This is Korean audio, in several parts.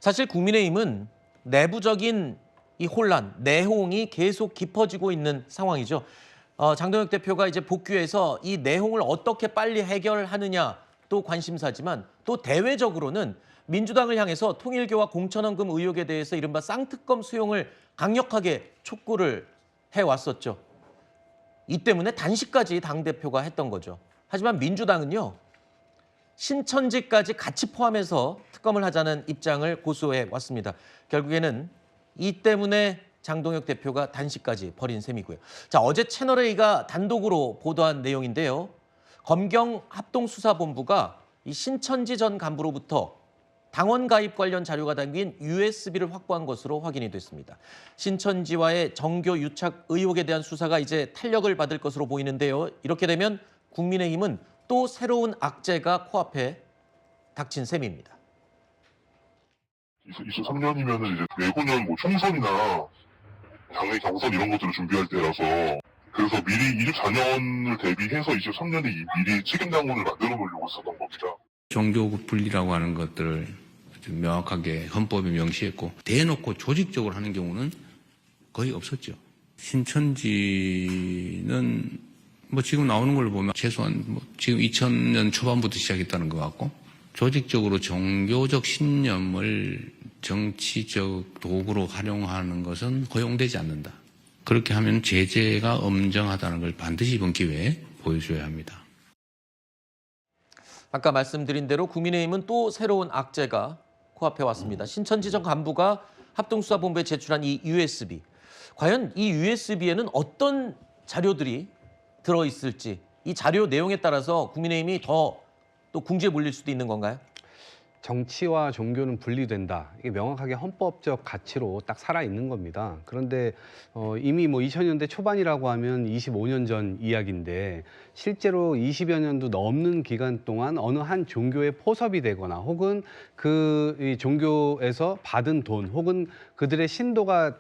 사실 국민의힘은 내부적인 이 혼란, 내홍이 계속 깊어지고 있는 상황이죠. 장동혁 대표가 이제 복귀해서 이 내홍을 어떻게 빨리 해결하느냐 또 관심사지만 또 대외적으로는 민주당을 향해서 통일교와 공천원금 의혹에 대해서 이른바 쌍특검 수용을 강력하게 촉구를 해왔었죠. 이 때문에 단식까지 당대표가 했던 거죠. 하지만 민주당은요. 신천지까지 같이 포함해서 특검을 하자는 입장을 고수해 왔습니다. 결국에는 이 때문에 장동혁 대표가 단식까지 벌인 셈이고요. 자, 어제 채널A가 단독으로 보도한 내용인데요. 검경 합동수사본부가 이 신천지 전 간부로부터 당원 가입 관련 자료가 담긴 USB를 확보한 것으로 확인이 됐습니다. 신천지와의 정교 유착 의혹에 대한 수사가 이제 탄력을 받을 것으로 보이는데요. 이렇게 되면 국민의힘은 또 새로운 악재가 코앞에 닥친 셈입니다. 23년이면은 이제 내후년 뭐 총선이나 당의 경선 이런 것들을 준비할 때라서 그래서 미리 24년을 대비해서 23년에 미리 책임당원을 만들어 놓으려고 했었던 겁니다. 종교국 분리라고 하는 것들을 좀 명확하게 헌법에 명시했고 대놓고 조직적으로 하는 경우는 거의 없었죠. 신천지는 뭐 지금 나오는 걸 보면 최소한 뭐 지금 2000년 초반부터 시작했다는 것 같고 조직적으로 종교적 신념을 정치적 도구로 활용하는 것은 허용되지 않는다. 그렇게 하면 제재가 엄정하다는 걸 반드시 이번 기회에 보여줘야 합니다. 아까 말씀드린 대로 국민의힘은 또 새로운 악재가 코앞에 왔습니다. 신천지 전 간부가 합동수사본부에 제출한 이 USB. 과연 이 USB에는 어떤 자료들이 들어있을지 이 자료 내용에 따라서 국민의힘이 더 또 궁지에 몰릴 수도 있는 건가요? 정치와 종교는 분리된다. 이게 명확하게 헌법적 가치로 딱 살아있는 겁니다. 그런데 이미 뭐 2000년대 초반이라고 하면 25년 전 이야기인데 실제로 20여 년도 넘는 기간 동안 어느 한 종교에 포섭이 되거나 혹은 이 종교에서 받은 돈 혹은 그들의 신도가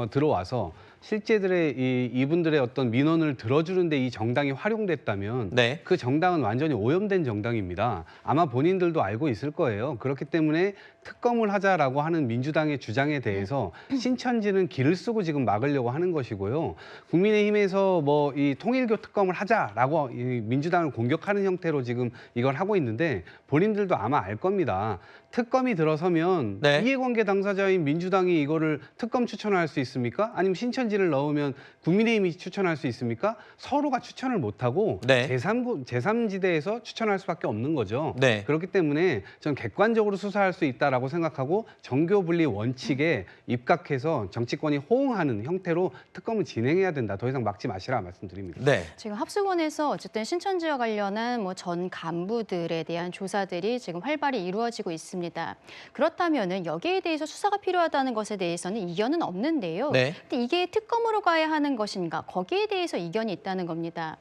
들어와서 실제들의 이분들의 어떤 민원을 들어주는데 이 정당이 활용됐다면 네. 그 정당은 완전히 오염된 정당입니다. 아마 본인들도 알고 있을 거예요. 그렇기 때문에 특검을 하자라고 하는 민주당의 주장에 대해서 신천지는 길을 쓰고 지금 막으려고 하는 것이고요. 국민의힘에서 뭐 이 통일교 특검을 하자라고 이 민주당을 공격하는 형태로 지금 이걸 하고 있는데 본인들도 아마 알 겁니다. 특검이 들어서면 네. 이해관계 당사자인 민주당이 이거를 특검 추천할 수 있습니까? 아니면 신천지를 넣으면 국민의힘이 추천할 수 있습니까? 서로가 추천을 못하고 네. 제3지대에서 추천할 수밖에 없는 거죠. 네. 그렇기 때문에 전 객관적으로 수사할 수 있다라고 생각하고 정교분리 원칙에 입각해서 정치권이 호응하는 형태로 특검을 진행해야 된다. 더 이상 막지 마시라 말씀드립니다. 네. 지금 합수원에서 어쨌든 신천지와 관련한 뭐 전 간부들에 대한 조사들이 지금 활발히 이루어지고 있습니다. 그렇다면은 여기에 대해서 수사가 필요하다는 것에 대해서는 이견은 없는데요. 네. 근데 이게 특검으로 가야 하는 것인가? 거기에 대해서 이견이 있다는 겁니다.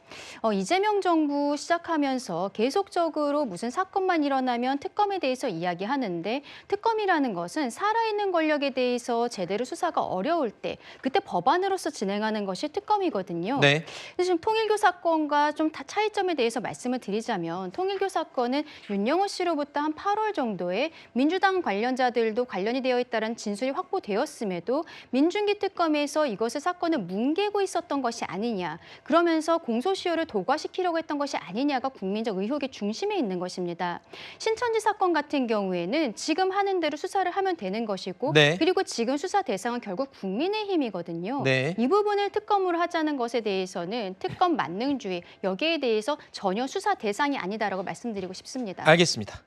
이재명 정부 시작하면서 계속적으로 무슨 사건만 일어나면 특검에 대해서 이야기하는데 특검이라는 것은 살아있는 권력에 대해서 제대로 수사가 어려울 때 그때 법안으로서 진행하는 것이 특검이거든요. 네. 지금 통일교 사건과 좀 차이점에 대해서 말씀을 드리자면 통일교 사건은 윤영호 씨로부터 한 8월 정도에 민주당 관련자들도 관련이 되어 있다는 진술이 확보되었음에도 민중기 특검에서 이것을 사건을 뭉개고 있었던 것이 아니냐. 그러면서 공소시효를 도과시키려고 했던 것이 아니냐가 국민적 의혹의 중심에 있는 것입니다. 신천지 사건 같은 경우에는 지금 하는 대로 수사를 하면 되는 것이고 네. 그리고 지금 수사 대상은 결국 국민의힘이거든요. 네. 이 부분을 특검으로 하자는 것에 대해서는 특검 만능주의 여기에 대해서 전혀 수사 대상이 아니다라고 말씀드리고 싶습니다. 알겠습니다.